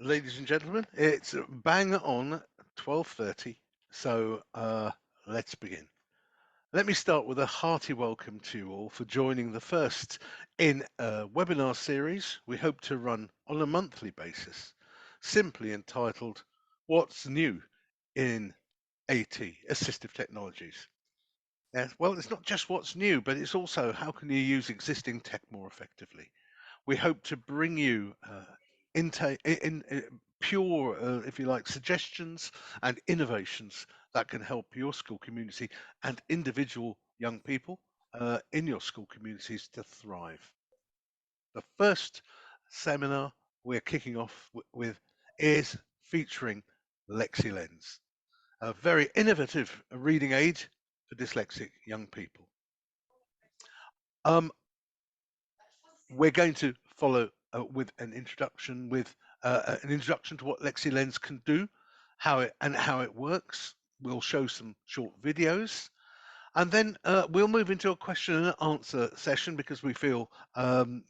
ladies and gentlemen, it's bang on 12:30, so let's begin. Let me start with a hearty welcome to you all for joining the first in a webinar series we hope to run on a monthly basis, simply entitled What's New in AT, Assistive Technologies. Well, it's not just what's new, but it's also how can you use existing tech more effectively. We hope to bring you pure, if you like, suggestions and innovations that can help your school community and individual young people in your school communities to thrive. The first seminar we're kicking off with is featuring Lexilens, a very innovative reading aid for dyslexic young people. We're going to follow with an introduction to what Lexilens can do, how it works. We'll show some short videos, and then we'll move into a question and answer session because we feel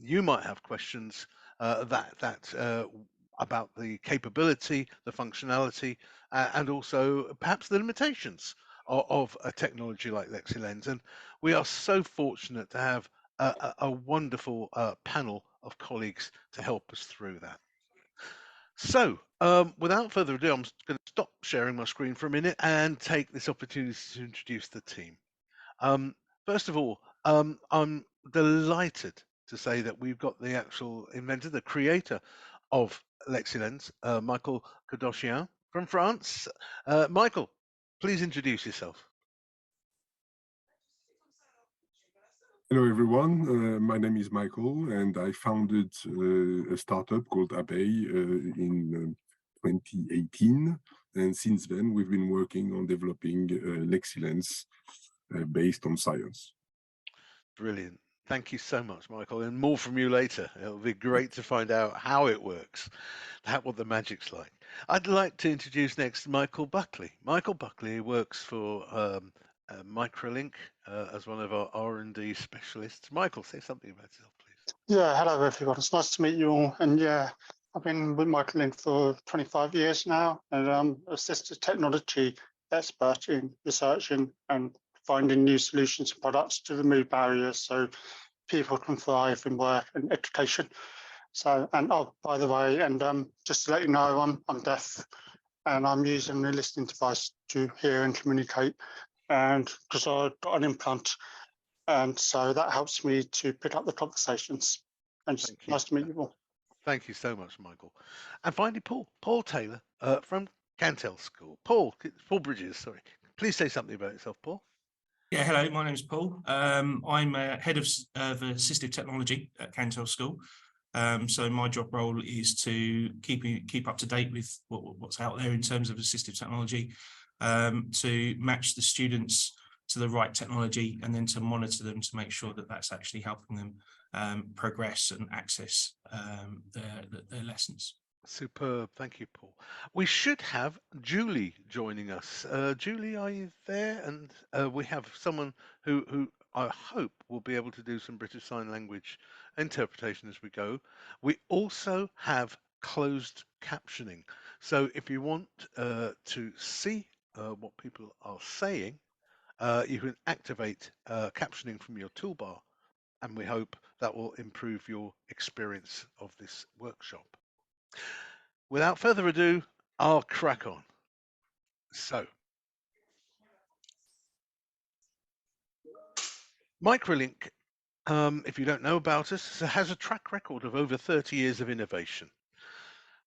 you might have questions about the capability, the functionality, and also perhaps the limitations of a technology like Lexilens. And we are so fortunate to have a wonderful panel of colleagues to help us through that. So without further ado, I'm going to stop sharing my screen for a minute and take this opportunity to introduce the team. First of all, I'm delighted to say that we've got the actual inventor, the creator of Lexilens, Michael Kodochian from France. Michael, please introduce yourself. Hello everyone, my name is Michael and I founded a startup called Abeille in 2018, and since then we've been working on developing Lexilens based on science. Brilliant. Thank you so much, Michael, and more from you later. It'll be great to find out how it works, what the magic's like. I'd like to introduce next Michael Buckley. Michael Buckley works for Microlink as one of our R&D specialists. Michael, say something about yourself, please. Yeah, hello everyone. It's nice to meet you all. And yeah, I've been with Microlink for 25 years now, and I'm assistive technology expert in researching and finding new solutions and products to remove barriers so people can thrive in work and education. So, and oh, by the way, and just to let you know, I'm deaf, and I'm using a listening device to hear and communicate, and because I've got an implant, and so that helps me to pick up the conversations. And it's nice to meet you all. Thank you so much, Michael. And finally, Paul Taylor from Cantell School. Paul Bridges, sorry. Please say something about yourself, Paul. Yeah, hello, my name's Paul. I'm head of assistive technology at Cantell School. So my job role is to keep up to date with what's out there in terms of assistive technology, to match the students to the right technology, and then to monitor them to make sure that that's actually helping them progress and access their lessons. Superb. Thank you, Paul. We should have Julie joining us. Julie, are you there? And we have someone who I hope will be able to do some British Sign Language interpretation as we go. We also have closed captioning. So if you want to see what people are saying, you can activate captioning from your toolbar, and we hope that will improve your experience of this workshop. Without further ado, I'll crack on. So, Microlink, if you don't know about us, has a track record of over 30 years of innovation.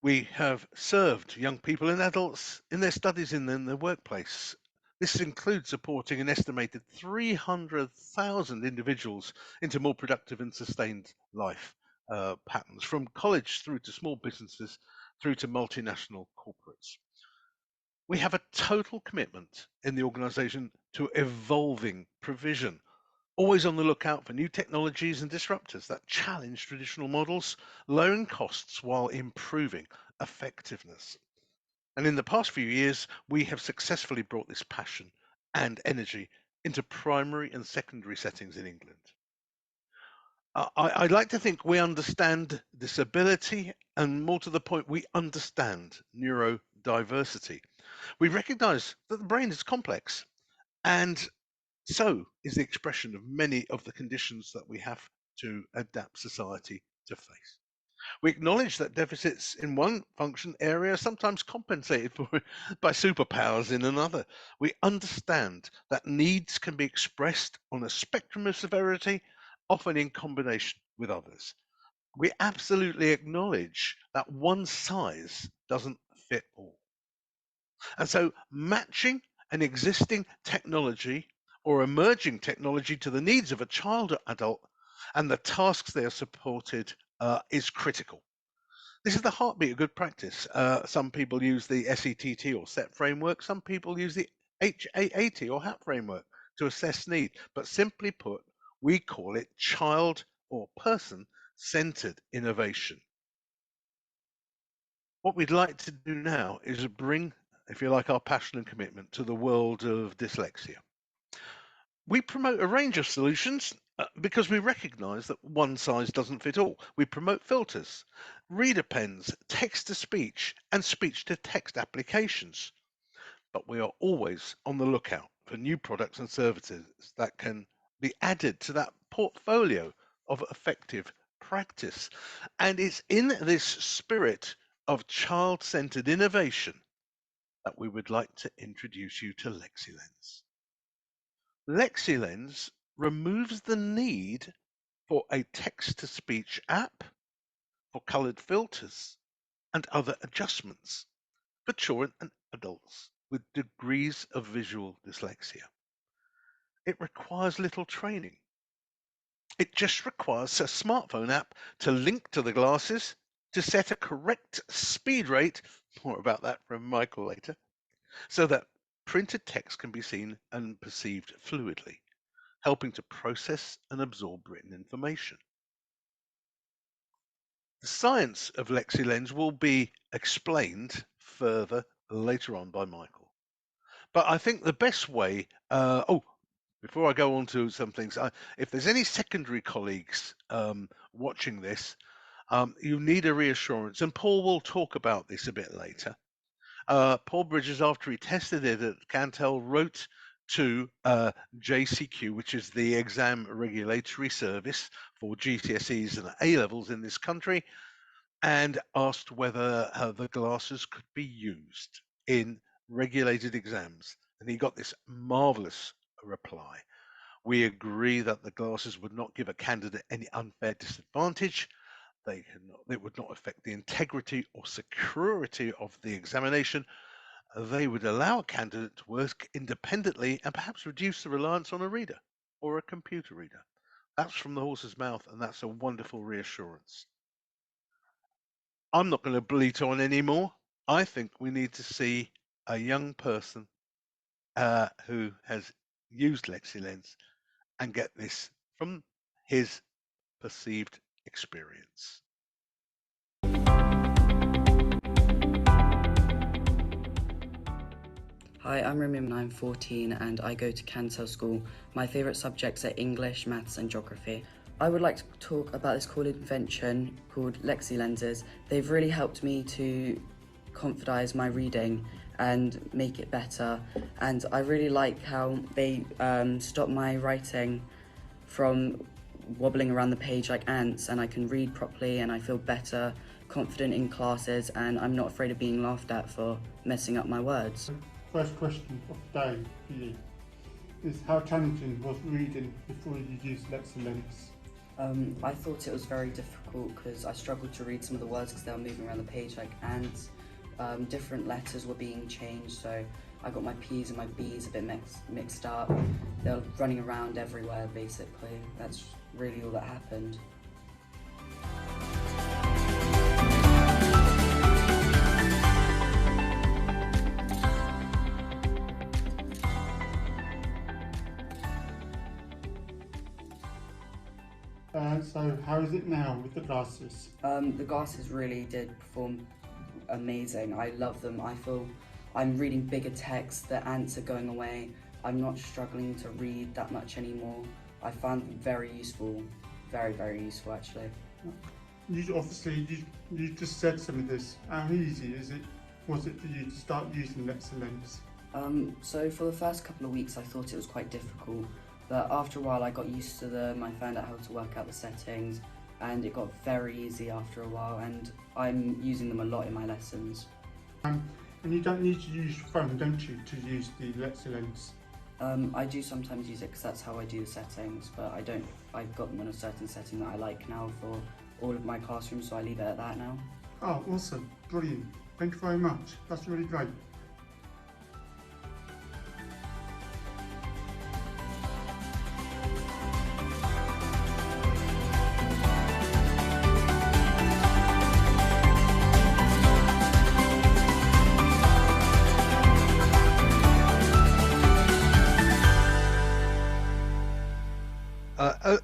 We have served young people and adults in their studies and in their workplace. This includes supporting an estimated 300,000 individuals into more productive and sustained life patterns, from college through to small businesses, through to multinational corporates. We have a total commitment in the organization to evolving provision, always on the lookout for new technologies and disruptors that challenge traditional models, lowering costs while improving effectiveness. And in the past few years, we have successfully brought this passion and energy into primary and secondary settings in England. I'd like to think we understand disability, and more to the point, we understand neurodiversity. We recognize that the brain is complex, and so is the expression of many of the conditions that we have to adapt society to face. We acknowledge that deficits in one function area are sometimes compensated for by superpowers in another. We understand that needs can be expressed on a spectrum of severity, often in combination with others. We absolutely acknowledge that one size doesn't fit all. And so matching an existing technology or emerging technology to the needs of a child or adult and the tasks they are supported is critical. This is the heartbeat of good practice. Some people use the SETT or SET framework. Some people use the HAAT or HAP framework to assess need. But simply put, we call it child or person-centered innovation. What we'd like to do now is bring, if you like, our passion and commitment to the world of dyslexia. We promote a range of solutions because we recognize that one size doesn't fit all. We promote filters, reader pens, text-to-speech, and speech-to-text applications. But we are always on the lookout for new products and services that can be added to that portfolio of effective practice. And it's in this spirit of child-centered innovation that we would like to introduce you to Lexilens. Lexilens removes the need for a text-to-speech app, for colored filters, and other adjustments for children and adults with degrees of visual dyslexia. It requires little training. It just requires a smartphone app to link to the glasses, to set a correct speed rate, more about that from Michael later, so that printed text can be seen and perceived fluidly, helping to process and absorb written information. The science of Lexilens will be explained further later on by Michael. But I think the best way, before I go on to some things, if there's any secondary colleagues watching this, you need a reassurance, and Paul will talk about this a bit later. Paul Bridges, after he tested it at Cantell, wrote to JCQ, which is the exam regulatory service for GCSEs and A-Levels in this country, and asked whether the glasses could be used in regulated exams. And he got this marvelous reply. We agree that the glasses would not give a candidate any unfair disadvantage. They would not affect the integrity or security of the examination. They would allow a candidate to work independently and perhaps reduce the reliance on a reader or a computer reader. That's from the horse's mouth, and that's a wonderful reassurance. I'm not going to bleat on anymore. I think we need to see a young person who has used Lexilens and get this from his perceived experience. Hi, I'm Rimim and I'm 14 and I go to Cantell School. My favourite subjects are English, Maths and Geography. I would like to talk about this cool invention called Lexilenses. They've really helped me to confidise my reading and make it better, and I really like how they stop my writing from wobbling around the page like ants, and I can read properly and I feel better, confident in classes, and I'm not afraid of being laughed at for messing up my words. First question of the day for you is, how challenging was reading before you used Lexilens? I thought it was very difficult because I struggled to read some of the words because they were moving around the page like ants. Different letters were being changed, so I got my P's and my B's a bit mixed up. They were running around everywhere basically. That's really all that happened. So how is it now with the glasses? The glasses really did perform amazing. I love them. I feel I'm reading bigger text, the ants are going away. I'm not struggling to read that much anymore. I found them very useful, very, very useful actually. you obviously you just said some of this. How easy was it for you to start using Lexilens? So for the first couple of weeks I thought it was quite difficult, but after a while I got used to them, I found out how to work out the settings, and it got very easy after a while, and I'm using them a lot in my lessons. And you don't need to use your phone, don't you, to use the Lexilens? I do sometimes use it because that's how I do the settings, but I've got them on a certain setting that I like now for all of my classrooms, so I leave it at that now. Oh, awesome, brilliant. Thank you very much. That's really great.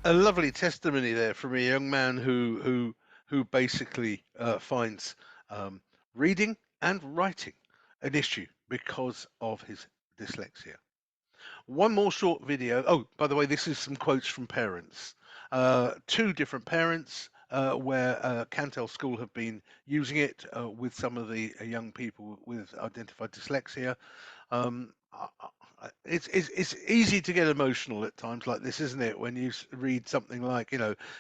A lovely testimony there from a young man who basically finds reading and writing an issue because of his dyslexia. One more short video. Oh, by the way, this is some quotes from parents. Two different parents where Cantell School have been using it with some of the young people with identified dyslexia. It's easy to get emotional at times like this, isn't it? When you read something like,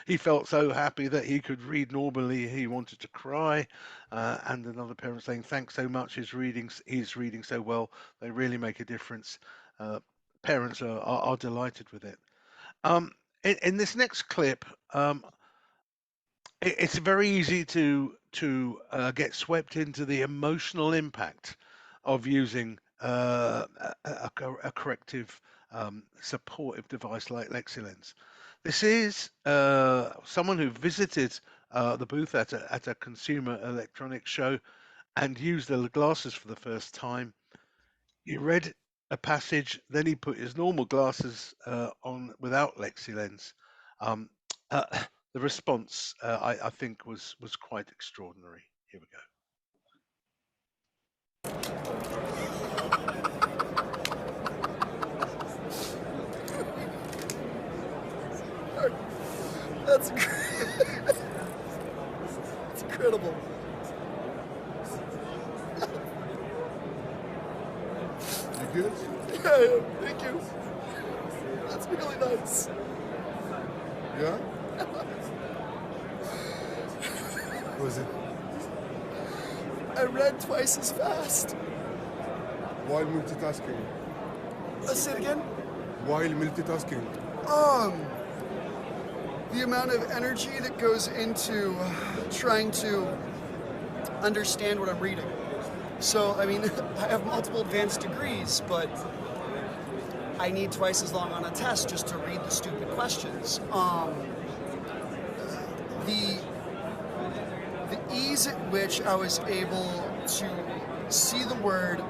he felt so happy that he could read normally, he wanted to cry, and another parent saying, "Thanks so much. He's reading so well. They really make a difference." Parents are delighted with it. In this next clip, it's very easy to get swept into the emotional impact of using a corrective supportive device like Lexilens. This is someone who visited the booth at a consumer electronics show and used the glasses for the first time. He read a passage, then he put his normal glasses on without Lexilens. Um, uh, the response, I think, was quite extraordinary. Here we go. That's it's incredible. You good? Yeah, thank you. That's really nice. Yeah? Was it I read twice as fast. while multitasking? Let's say it again. While multitasking. The amount of energy that goes into trying to understand what I'm reading. So, I mean, I have multiple advanced degrees, but I need twice as long on a test just to read the stupid questions. The ease at which I was able to see the word,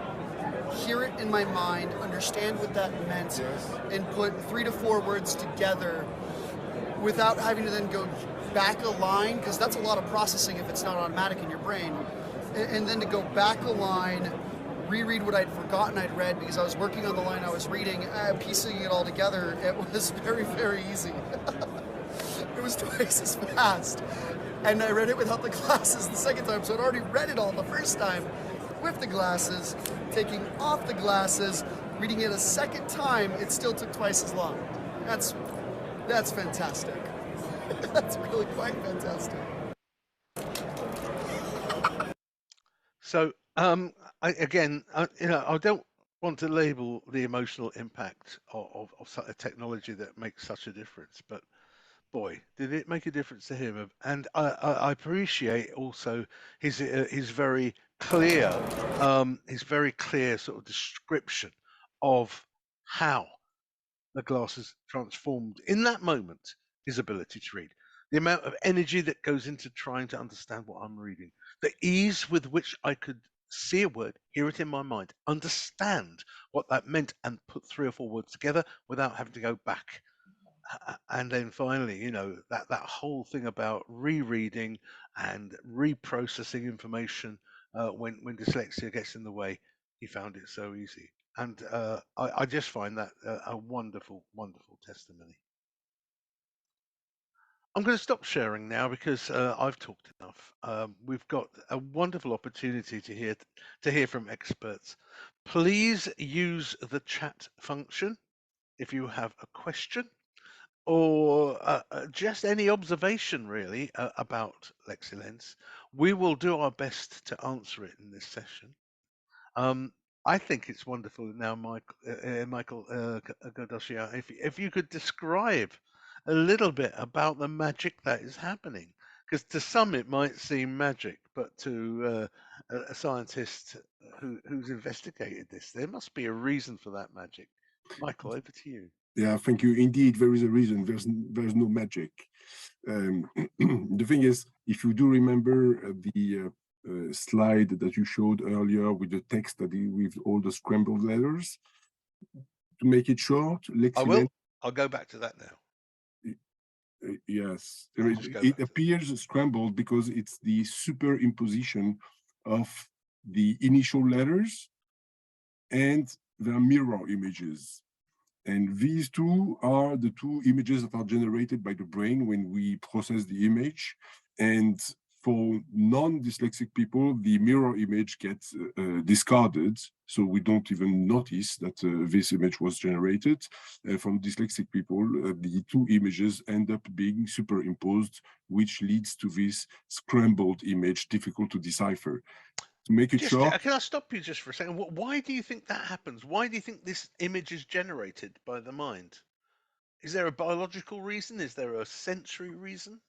hear it in my mind, understand what that meant, Yes. and put 3 to 4 words together without having to then go back a line, because that's a lot of processing if it's not automatic in your brain, and then to go back a line, reread what I'd forgotten I'd read because I was working on the line I was reading, piecing it all together, it was very, very easy. It was twice as fast. And I read it without the glasses the second time, so I'd already read it all the first time with the glasses, taking off the glasses, reading it a second time, it still took twice as long. That's fantastic. That's really quite fantastic. So, I don't want to label the emotional impact of such a technology that makes such a difference, but boy, did it make a difference to him. And I appreciate also his very clear, sort of description of how the glasses transformed in that moment his ability to read. The amount of energy that goes into trying to understand what I'm reading, the ease with which I could see a word, hear it in my mind, understand what that meant, and put 3 or 4 words together without having to go back. And then finally, that whole thing about rereading and reprocessing information when dyslexia gets in the way, he found it so easy. And I just find that a wonderful, wonderful testimony. I'm going to stop sharing now because I've talked enough. We've got a wonderful opportunity to hear from experts. Please use the chat function if you have a question or just any observation really about Lexilens. We will do our best to answer it in this session. I think it's wonderful now, Michael Kodochian, if you could describe a little bit about the magic that is happening, because to some it might seem magic, but to a scientist who's investigated this, there must be a reason for that magic. Michael, over to you. Yeah, thank you. Indeed, there is a reason. There's no magic. The thing is, if you do remember the slide that you showed earlier with the text with all the scrambled letters, to make it short, Lexilens. I'll go back to that now. Yes, it appears scrambled because it's the superimposition of the initial letters and their mirror images. And these two are the two images that are generated by the brain when we process the image. And for non-dyslexic people, the mirror image gets discarded. So we don't even notice that this image was generated. From dyslexic people, the two images end up being superimposed, which leads to this scrambled image, difficult to decipher. To make it short, can I stop you just for a second? Why do you think that happens? Why do you think this image is generated by the mind? Is there a biological reason? Is there a sensory reason?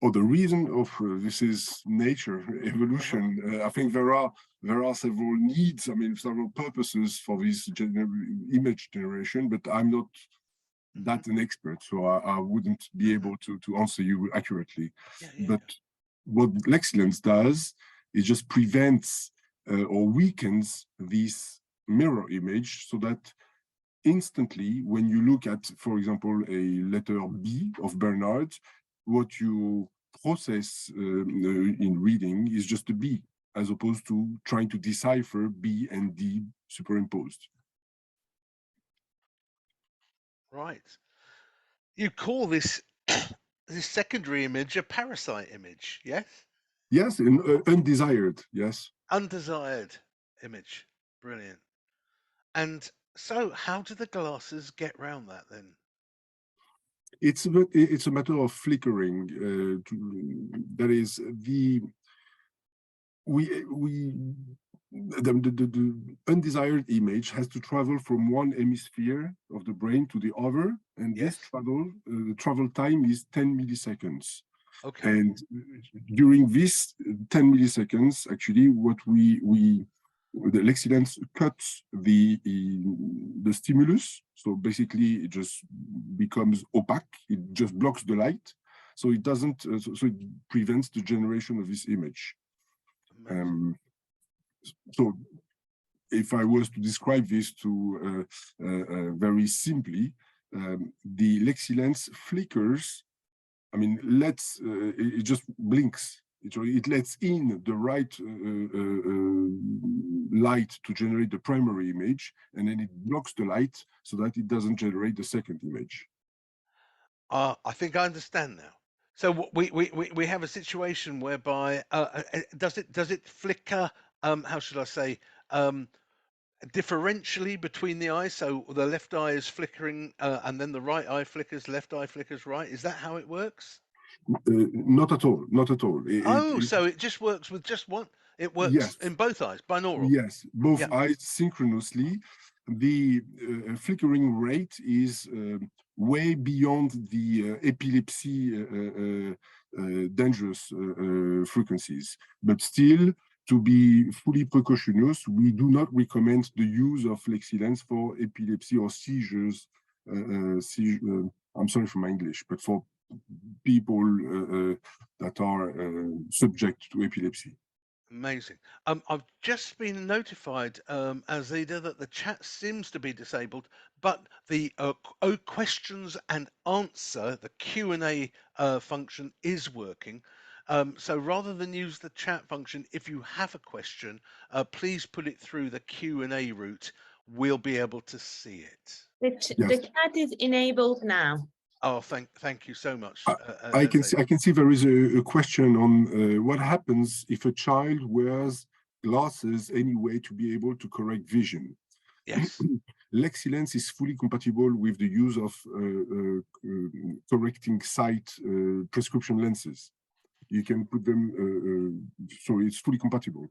Or the reason of this is nature, evolution. I think there are several needs. I mean, several purposes for this image generation, but I'm not that an expert, so I wouldn't be able to answer you accurately. But what Lexilens does is just prevents or weakens this mirror image so that instantly, when you look at, for example, a letter B of Bernard, what you process in reading is just a B, as opposed to trying to decipher B and D superimposed. Right. You call this this secondary image a parasite image, yes? Yes, undesired, yes. Undesired image. Brilliant. And so how do the glasses get round that then? It's a matter of flickering. That is the undesired image has to travel from one hemisphere of the brain to the other, and this travel time is 10 milliseconds. Okay. And during this 10 milliseconds, actually, what the Lexilens cuts the stimulus. So basically, it just becomes opaque. It just blocks the light. So it doesn't. So it prevents the generation of this image. So if I was to describe this to very simply, the Lexilens flickers. I mean, it just blinks. It lets in the right light to generate the primary image, and then it blocks the light so that it doesn't generate the second image. I think I understand now. So we have a situation whereby does it flicker? How should I say? Differentially between the eyes, so the left eye is flickering and then the right eye flickers, left eye flickers right. Is that how it works? Not at all. Not at all. So it just works with just one. It works in both eyes, binaural. Yes, both eyes synchronously. The flickering rate is way beyond the epilepsy dangerous frequencies, but still, to be fully precautionous, we do not recommend the use of Lexilens for epilepsy or seizures. I'm sorry for my English, but for people that are subject to epilepsy. Amazing. I've just been notified as leader that the chat seems to be disabled, but the questions and answer, the Q&A function is working. So rather than use the chat function, if you have a question, please put it through the Q&A route. We'll be able to see it. The chat is enabled now. Oh, thank you so much. I can see there is a question on what happens if a child wears glasses anyway to be able to correct vision. Yes. Lexilens is fully compatible with the use of correcting sight prescription lenses. You can put them, so it's fully compatible.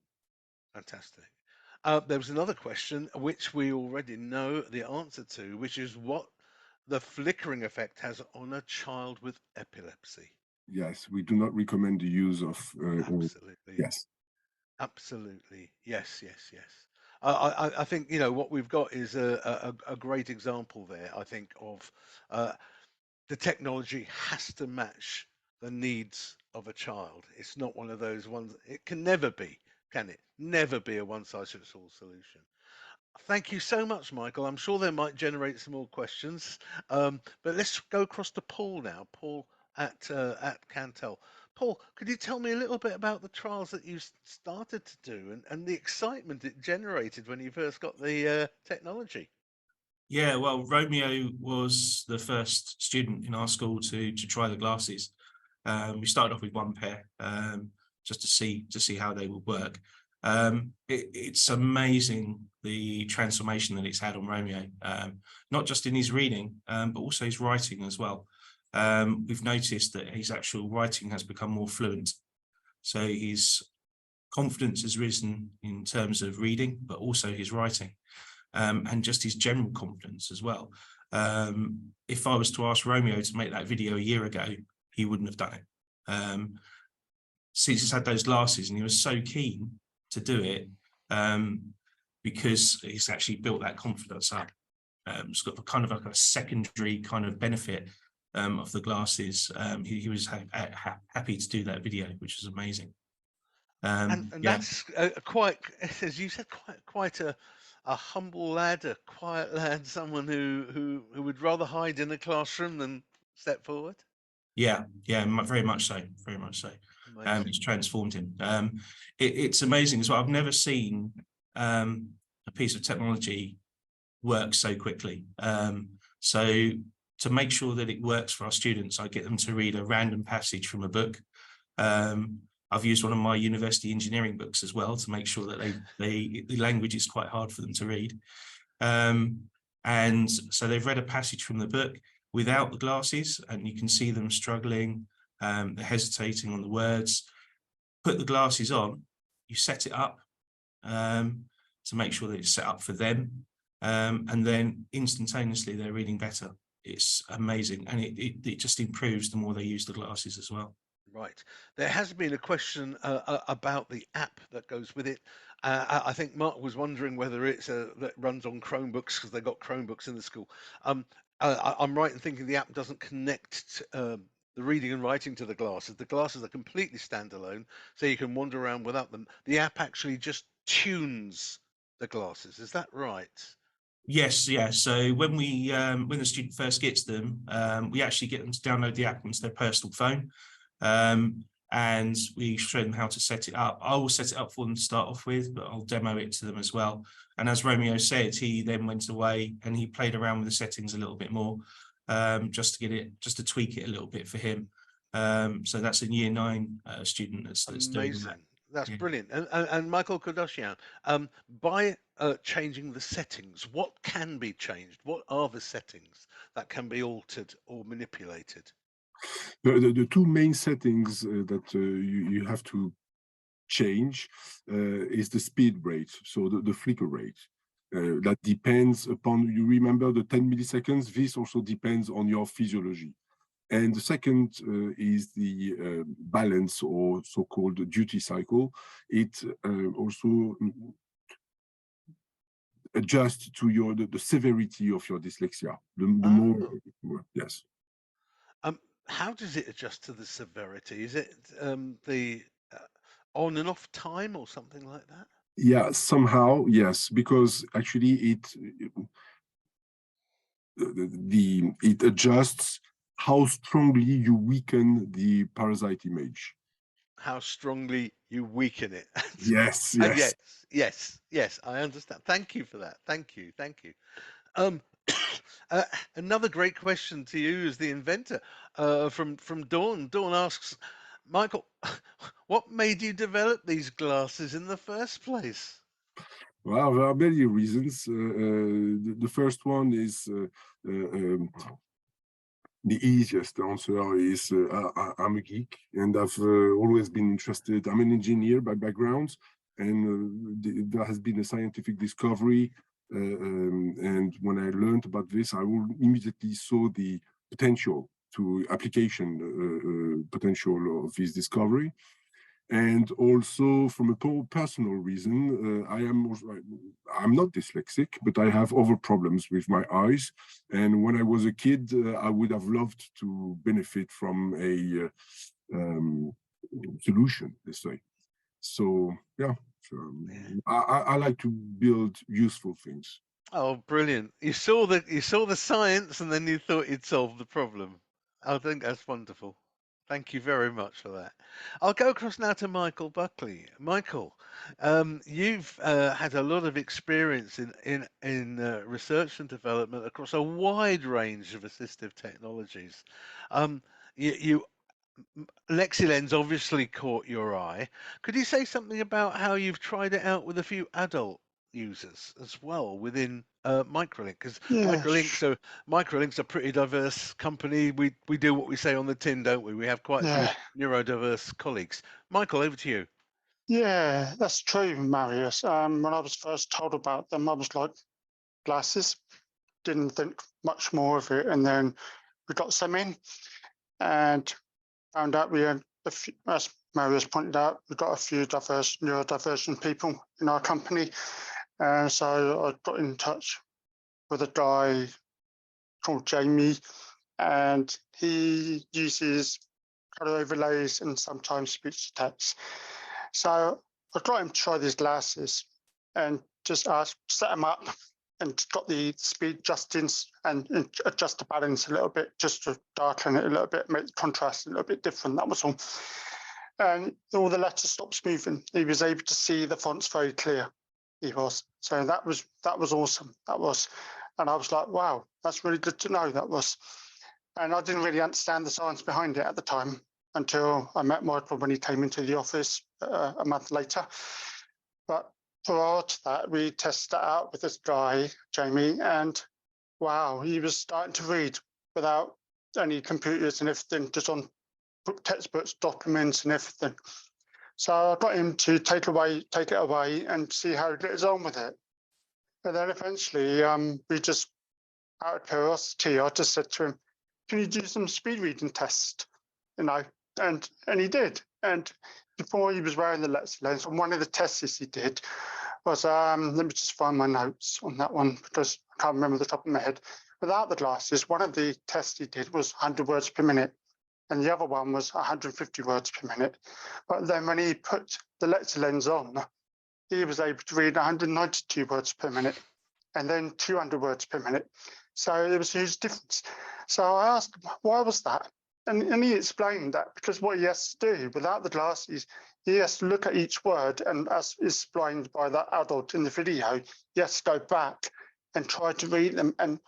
Fantastic. There was another question which we already know the answer to, which is what the flickering effect has on a child with epilepsy. Yes, we do not recommend the use of. Absolutely. Yes. Absolutely. Yes. I think, you know, what we've got is a great example there, I think, of the technology has to match the needs of a child. It's not one of those ones, it can never be, can it? Never be a one-size-fits-all solution. Thank you so much, Michael. I'm sure they might generate some more questions, but let's go across to Paul now. Paul at Cantell. Paul, could you tell me a little bit about the trials that you started to do and the excitement it generated when you first got the technology? Yeah, well, Romeo was the first student in our school to try the glasses. We started off with one pair just to see how they would work. It's amazing the transformation that it's had on Romeo, not just in his reading, but also his writing as well. We've noticed that his actual writing has become more fluent. So his confidence has risen in terms of reading, but also his writing, and just his general confidence as well. If I was to ask Romeo to make that video a year ago, he wouldn't have done it. Since he's had those glasses, and he was so keen to do it, because he's actually built that confidence up. It's got kind of like a secondary kind of benefit of the glasses. He was happy to do that video, which is amazing. And yeah. that's quite, as you said, quite a humble lad, a quiet lad, someone who would rather hide in a classroom than step forward. Yeah, very much so, very much so. It's transformed him. It's amazing as well. I've never seen a piece of technology work so quickly. So to make sure that it works for our students, I get them to read a random passage from a book. I've used one of my university engineering books as well to make sure that the language is quite hard for them to read. And so they've read a passage from the book without the glasses, and you can see them struggling, they're hesitating on the words. Put the glasses on, you set it up to make sure that it's set up for them, and then instantaneously they're reading better. It's amazing, and it just improves the more they use the glasses as well. Right. There has been a question about the app that goes with it. I think Mark was wondering whether it's that runs on Chromebooks because they've got Chromebooks in the school. I'm right in thinking the app doesn't connect the reading and writing to the glasses. The glasses are completely standalone, so you can wander around without them. The app actually just tunes the glasses. Is that right? Yes, yeah. So when the student first gets them, we actually get them to download the app onto their personal phone. And we show them how to set it up. I will set it up for them to start off with, but I'll demo it to them as well. And as Romeo said, he then went away and he played around with the settings a little bit more, just to tweak it a little bit for him. So that's a year 9 student that's doing that. That's brilliant. And Michael Kodochian, by changing the settings, what can be changed? What are the settings that can be altered or manipulated? The two main settings that you have to change is the speed rate, so the flicker rate. That depends upon, you remember the 10 milliseconds, this also depends on your physiology. And the second is the balance, or so-called duty cycle. It also adjusts to the severity of your dyslexia. The more, yes. How does it adjust to the severity? Is it the on and off time or something like that? Yeah, somehow, yes, because actually it adjusts how strongly you weaken the parasite image. How strongly you weaken it. Yes, yes, I understand. Thank you for that. Thank you. Another great question to you as the inventor from Dawn. Dawn asks, Michael, what made you develop these glasses in the first place? Well, there are many reasons. The first one is the easiest answer is I'm a geek, and I've always been interested. I'm an engineer by background, and there has been a scientific discovery. And when I learned about this, I immediately saw the potential to application potential of this discovery. And also from a personal reason, I'm not dyslexic, but I have other problems with my eyes. And when I was a kid, I would have loved to benefit from a solution, let's say. So yeah, I like to build useful things. Oh, brilliant! You saw the science, and then you thought you'd solve the problem. I think that's wonderful. Thank you very much for that. I'll go across now to Michael Buckley. Michael, you've had a lot of experience in research and development across a wide range of assistive technologies. You Lexilens obviously caught your eye. Could you say something about how you've tried it out with a few adult users as well within Microlink? Because Yeah, Microlink's a pretty diverse company. We do what we say on the tin, don't we? We have quite a few yeah, neurodiverse colleagues. Michael, over to you. yeah, that's true, Marius. When I was first told about them, I was like, glasses, didn't think much more of it. And then we got some in and found out we had, as Marius pointed out, we've got a few neurodivergent people in our company. And so I got in touch with a guy called Jamie, and he uses color overlays and sometimes speech to text. So I got him to try these glasses and just set them up and got the speed adjustings and adjust the balance a little bit, just to darken it a little bit, make the contrast a little bit different. That was all. And all the letters stopped moving. He was able to see the fonts very clear. He was. So that was awesome. And I was like, wow, that's really good to know. And I didn't really understand the science behind it at the time until I met Michael when he came into the office a month later. But prior to that, we tested it out with this guy, Jamie, and wow, he was starting to read without any computers and everything, just on textbooks, documents and everything. So I got him to take it away and see how he gets on with it. And then eventually, we just, out of curiosity, I just said to him, can you do some speed reading tests? And he did. And before he was wearing the Lexilens, and one of the tests he did was, let me just find my notes on that one because I can't remember the top of my head. Without the glasses, one of the tests he did was 100 words per minute, and the other one was 150 words per minute. But then when he put the Lexilens on, he was able to read 192 words per minute and then 200 words per minute. So there was a huge difference. So I asked him, why was that? And he explained that because what he has to do without the glasses, he has to look at each word, and as is explained by that adult in the video, he has to go back and try to read them and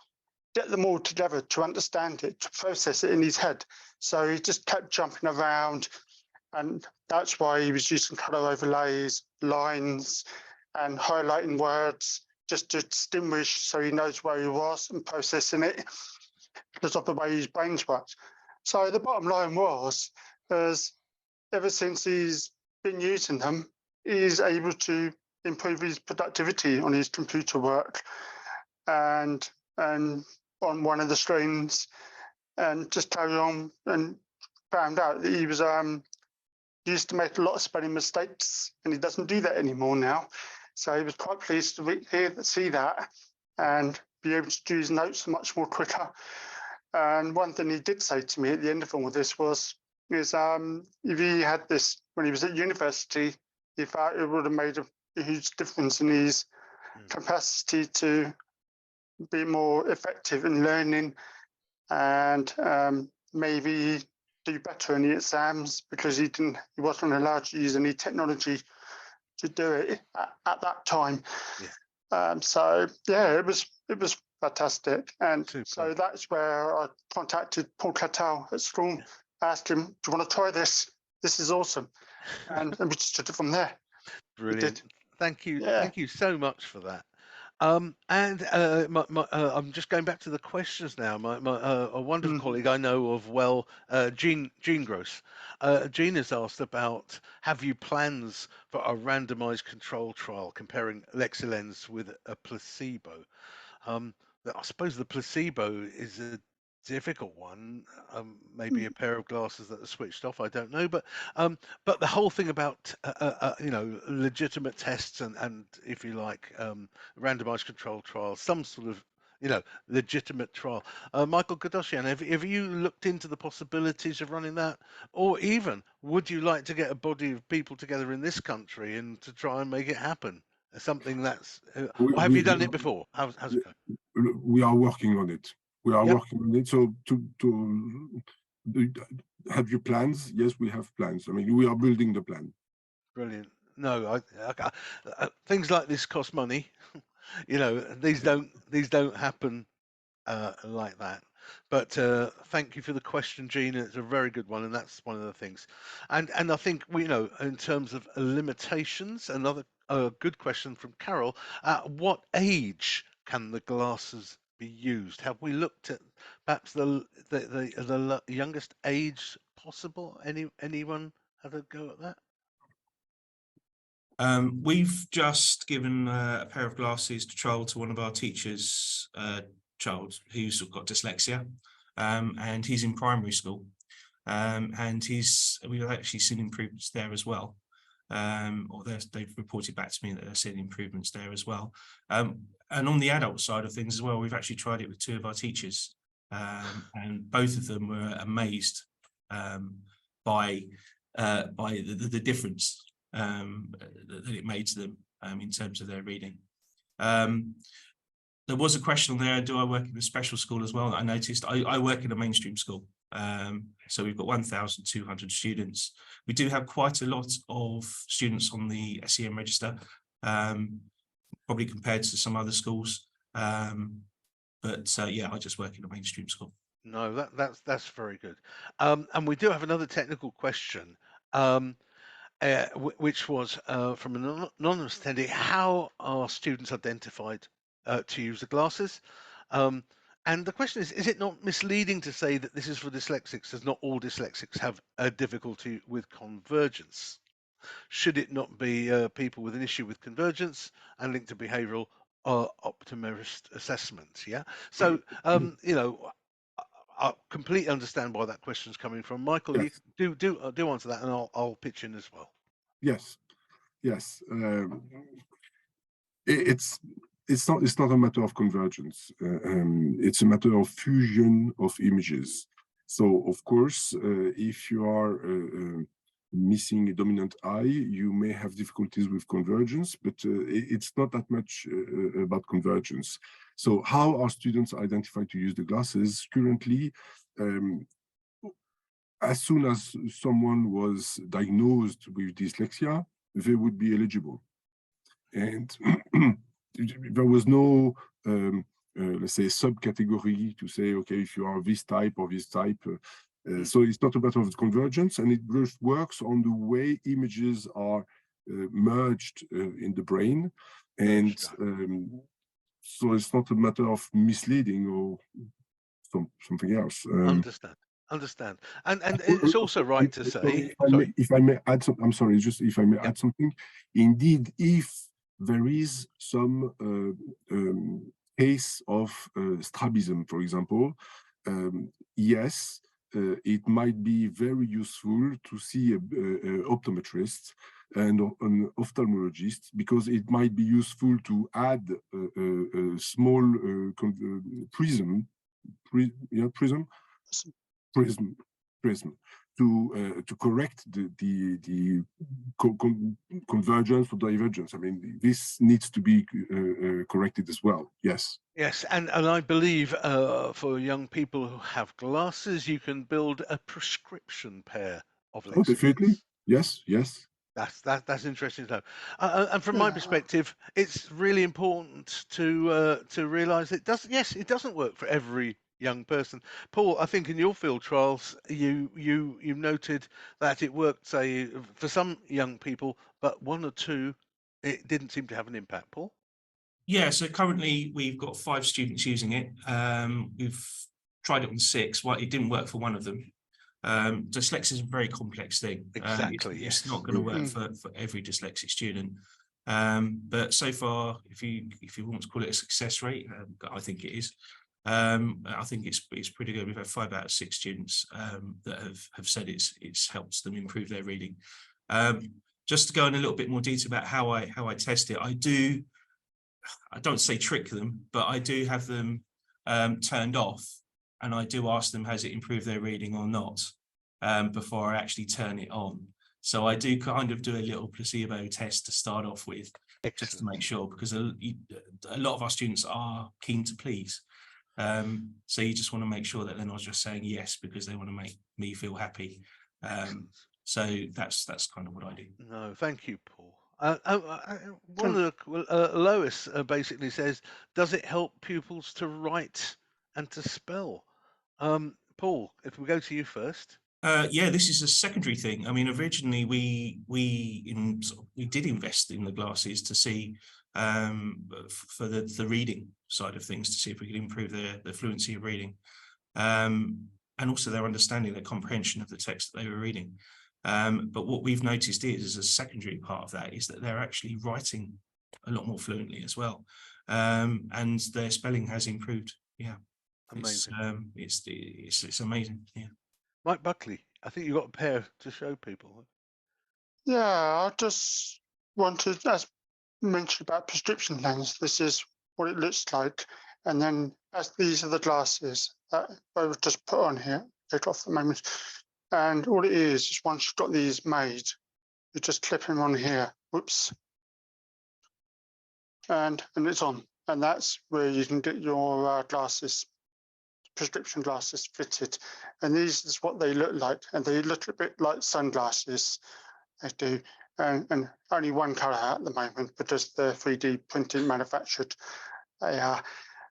get them all together to understand it, to process it in his head. So he just kept jumping around, and that's why he was using color overlays, lines, and highlighting words just to distinguish so he knows where he was and processing it because of the way his brains works. So the bottom line was, ever since he's been using them, he's able to improve his productivity on his computer work and on one of the screens, and just carry on, and found out that he was used to make a lot of spelling mistakes, and he doesn't do that anymore now. So he was quite pleased to see that and be able to do his notes much more quicker. And one thing he did say to me at the end of all of this is if he had this when he was at university, he felt it would have made a huge difference in his capacity to be more effective in learning and maybe do better in the exams because he wasn't allowed to use any technology to do it at that time. Yeah. So yeah, it was fantastic. And Super. so that's where I contacted Paul Cantell at school, asked him, do you want to try this? This is awesome. And we just took it from there. Brilliant. Thank you. Yeah. Thank you so much for that. I'm just going back to the questions now. A wonderful colleague I know of well, Jean Gross. Jean has asked about, have you plans for a randomized control trial comparing Lexilens with a placebo? I suppose the placebo is a difficult one. Maybe a pair of glasses that are switched off. I don't know, but the whole thing about legitimate tests and if you like randomized control trials, some sort of legitimate trial. Michael Kodochian, have you looked into the possibilities of running that, or even would you like to get a body of people together in this country and to try and make it happen? Something that's or have you done it before? How's it going? We are working on it. We are Yep. working on it. So have you plans? Yes, we have plans. I mean, we are building the plan. Brilliant. No, things like this cost money. These don't happen like that. But thank you for the question, Jean. It's a very good one, and that's one of the things. And I think in terms of limitations, another good question from Carol. At what age can the glasses be used? Have we looked at perhaps the youngest age possible? Anyone have a go at that? We've just given a pair of glasses to trial to one of our teachers' child who's got dyslexia, and he's in primary school, and we've actually seen improvements there as well, or they've reported back to me that they're seeing improvements there as well. And on the adult side of things as well, we've actually tried it with two of our teachers, and both of them were amazed by the difference that it made to them in terms of their reading. There was a question on there, do I work in a special school as well? I noticed I work in a mainstream school. So we've got 1,200 students. We do have quite a lot of students on the SEM register, probably compared to some other schools. But yeah, I just work in a mainstream school. No, that's very good. And we do have another technical question, which was from an anonymous attendee. How are students identified to use the glasses? And the question is it not misleading to say that this is for dyslexics, as not all dyslexics have a difficulty with convergence? Should it not be people with an issue with convergence and linked to behavioural optimist assessments? Yeah. So, I completely understand why that question is coming from. Michael, Yes. you do answer that, and I'll pitch in as well. Yes. It's not a matter of convergence. It's a matter of fusion of images. So of course, if you are missing a dominant eye, you may have difficulties with convergence, but it's not that much about convergence. So how are students identified to use the glasses? Currently, as soon as someone was diagnosed with dyslexia, they would be eligible. And there was no, let's say, subcategory to say, okay, if you are this type or this type. So it's not a matter of convergence, and it just works on the way images are merged in the brain. And so it's not a matter of misleading or something else. Understand. And it's also right to say, if I may add some, I'm sorry, just if I may add something. Indeed, if there is some case of strabism, for example, yes, it might be very useful to see an optometrist and an ophthalmologist, because it might be useful to add a small prism to correct the convergence or divergence. I mean, this needs to be corrected as well. Yes. Yes, and I believe for young people who have glasses, you can build a prescription pair of Lexilens. Oh, definitely. Yes. That's interesting to know. And from my Yeah. perspective, it's really important to realise it doesn't. Yes, it doesn't work for every young person. Paul, I think in your field trials, you noted that it worked, say, for some young people, but one or two, it didn't seem to have an impact. Paul? Yeah, so currently we've got 5 students using it. We've tried it on 6. Well, it didn't work for one of them. Dyslexia is a very complex thing. Exactly, it's yes. not going to work Mhm. for every dyslexic student. But so far, if you want to call it a success rate, I think it is. I think it's pretty good. We've had 5 out of 6 students that have said it's helped them improve their reading. Just to go in a little bit more detail about how I test it, I don't say trick them, but I do have them turned off, and I do ask them, has it improved their reading or not, before I actually turn it on. So I do kind of do a little placebo test to start off with, just to make sure, because a lot of our students are keen to please. So you just want to make sure that they're not just saying yes because they want to make me feel happy. So that's kind of what I do. No, thank you, Paul. One of the Lois basically says, does it help pupils to write and to spell? Paul, if we go to you first. Yeah, this is a secondary thing. I mean, originally we did invest in the glasses to see for the reading side of things, to see if we could improve their fluency of reading, and also their understanding, their comprehension of the text that they were reading. But what we've noticed is, as a secondary part of that, is that they're actually writing a lot more fluently as well, and their spelling has improved. Yeah, Amazing. It's amazing. Yeah. Mike Buckley, I think you've got a pair to show people. Yeah, I just wanted, as mentioned about prescription lens, this is what it looks like. And then as these are the glasses that I would just put on here, take off the moment. And all it is once you've got these made, you just clip them on here. Whoops. And it's on. And that's where you can get your glasses, prescription glasses fitted. And these is what they look like. And they look a bit like sunglasses. They do. And only one colour at the moment, because they're 3D printed, manufactured. They are.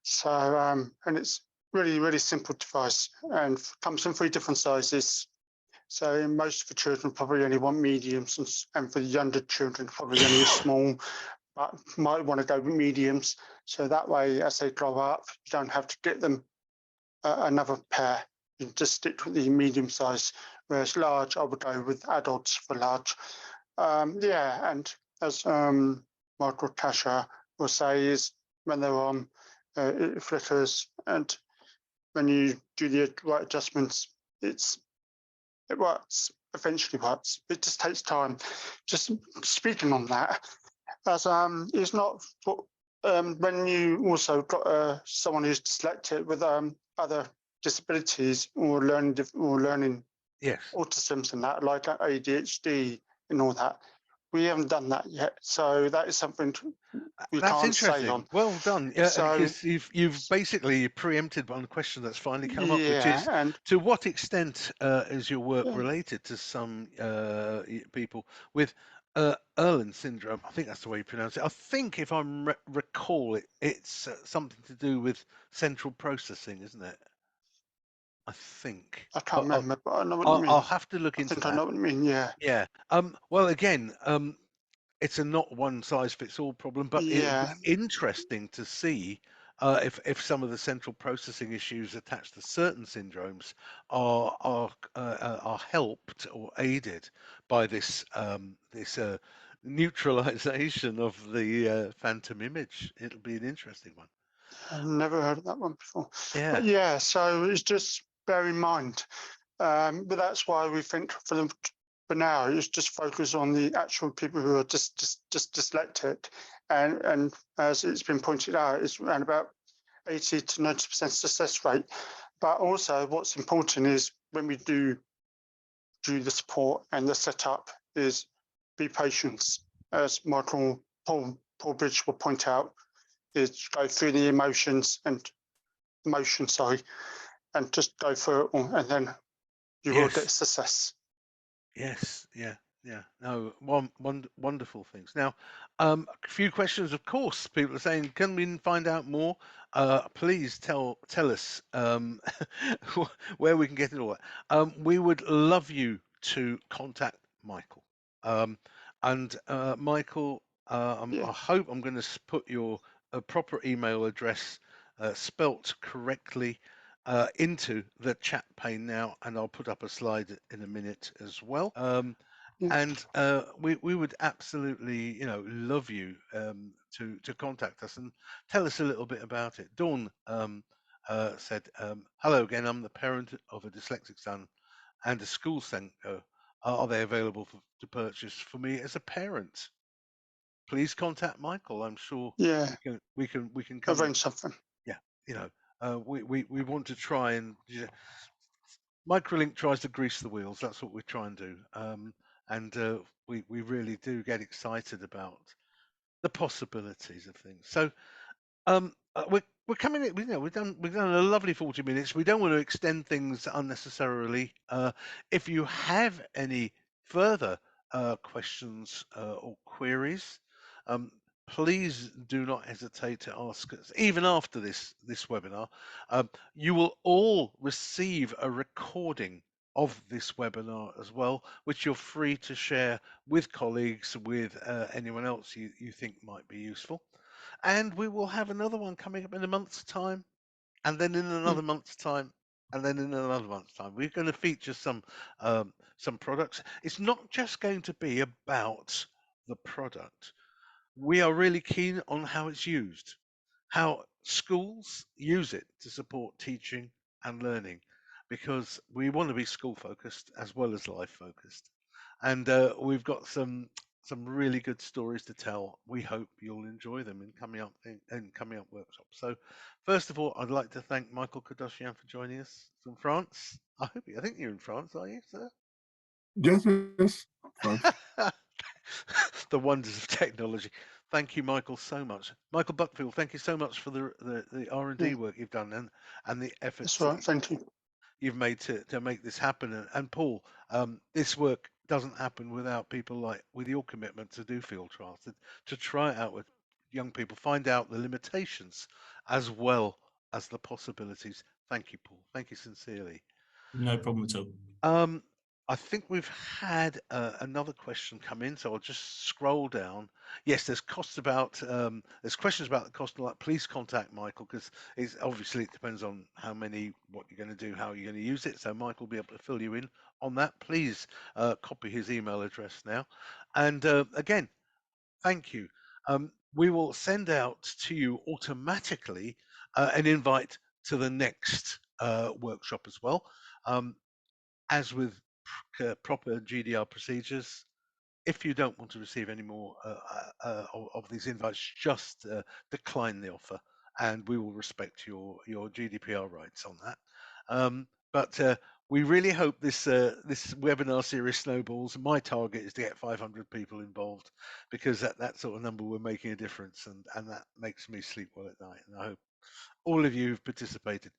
So, and it's really, really simple device, and comes in 3 different sizes. So most of the children probably only want mediums, and for the younger children, probably only a small, but might want to go with mediums. So that way, as they grow up, you don't have to get them another pair. You can just stick with the medium size, whereas large, I would go with adults for large. Yeah, and as Michael Kodochian will say, is when they're on, it flickers, and when you do the right adjustments, it works, eventually works. It just takes time. Just speaking on that, as it's not, when you also got someone who's dyslexic with other disabilities or learning Yes. autisms and that, like ADHD and all that. We haven't done that yet, so that is something we That's can't say interesting. on. Well done. Yeah, So- because you've basically preempted one question that's finally come up, which is, and to what extent is your work Yeah. related to some people with Erlen syndrome? I think that's the way you pronounce it. I think, if I recall it, it's something to do with central processing, isn't it? I think. I can't But remember, but I know what you mean. I'll have to look I into think that. I know what you mean. Yeah. Yeah. Well, again, it's a not one size fits all problem, but it would Yeah. be interesting to see if some of the central processing issues attached to certain syndromes are helped or aided by this neutralization of the phantom image. It'll be an interesting one. I've never heard of that one before. Yeah. But yeah, so it's just bear in mind. But that's why we think for them, for now, it's just focus on the actual people who are just dyslexic. And as it's been pointed out, it's around about 80 to 90% success rate. But also what's important is when we do the support and the setup is be patient, as Paul Bridge will point out, is go through the emotions, and just go through it all, and then you will get success. Yes, yeah. Yeah, no, wonderful things. Now, a few questions, of course. People are saying, "Can we find out more?" Please tell us where we can get it all. We would love you to contact Michael. And Michael, Yeah. I hope I'm going to put your proper email address spelt correctly into the chat pane now, and I'll put up a slide in a minute as well. Yeah. And we would absolutely, love you to contact us and tell us a little bit about it. Dawn said, "Hello again. I'm the parent of a dyslexic son and a school centre. Are they available to purchase for me as a parent? Please contact Michael. I'm sure Yeah. we can come." Arrange something. Yeah, we want to try and Microlink tries to grease the wheels. That's what we try and do. And we really do get excited about the possibilities of things. So we're coming in, we've done a lovely 40 minutes. We don't want to extend things unnecessarily. If you have any further questions or queries, um, please do not hesitate to ask us even after this webinar. You will all receive a recording of this webinar as well, which you're free to share with colleagues, with anyone else you think might be useful. And we will have another one coming up in a month's time, and then in another month's time, and then in another month's time. We're going to feature some products. It's not just going to be about the product. We are really keen on how it's used, how schools use it to support teaching and learning, because we want to be school focused as well as life focused. And we've got some really good stories to tell. We hope you'll enjoy them in coming up workshops. So first of all, I'd like to thank Michael Kodochian for joining us from France. I think you're in France, are you, sir? Yes, France. The wonders of technology. Thank you, Michael, so much. Michael Buckfield, thank you so much for the R&D Yeah. work you've done and the efforts That's right. Thank you. you've made to make this happen. And Paul, this work doesn't happen without people with your commitment to do field trials, to try it out with young people, find out the limitations as well as the possibilities. Thank you, Paul. Thank you sincerely. No problem at all. I think we've had another question come in, so I'll just scroll down. Yes, there's there's questions about the cost of that. Please contact Michael, because it's obviously it depends on how many, what you're going to do, how you're going to use it. So Michael will be able to fill you in on that. Please copy his email address now. And again, thank you. We will send out to you automatically an invite to the next workshop as well. As with proper GDR procedures, if you don't want to receive any more of these invites, just decline the offer, and we will respect your GDPR rights on that. But we really hope this webinar series snowballs. My target is to get 500 people involved, because at that sort of number we're making a difference, and that makes me sleep well at night. And I hope all of you who've participated,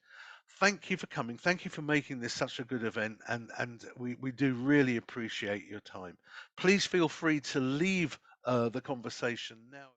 thank you for coming. Thank you for making this such a good event, and we do really appreciate your time. Please feel free to leave the conversation now.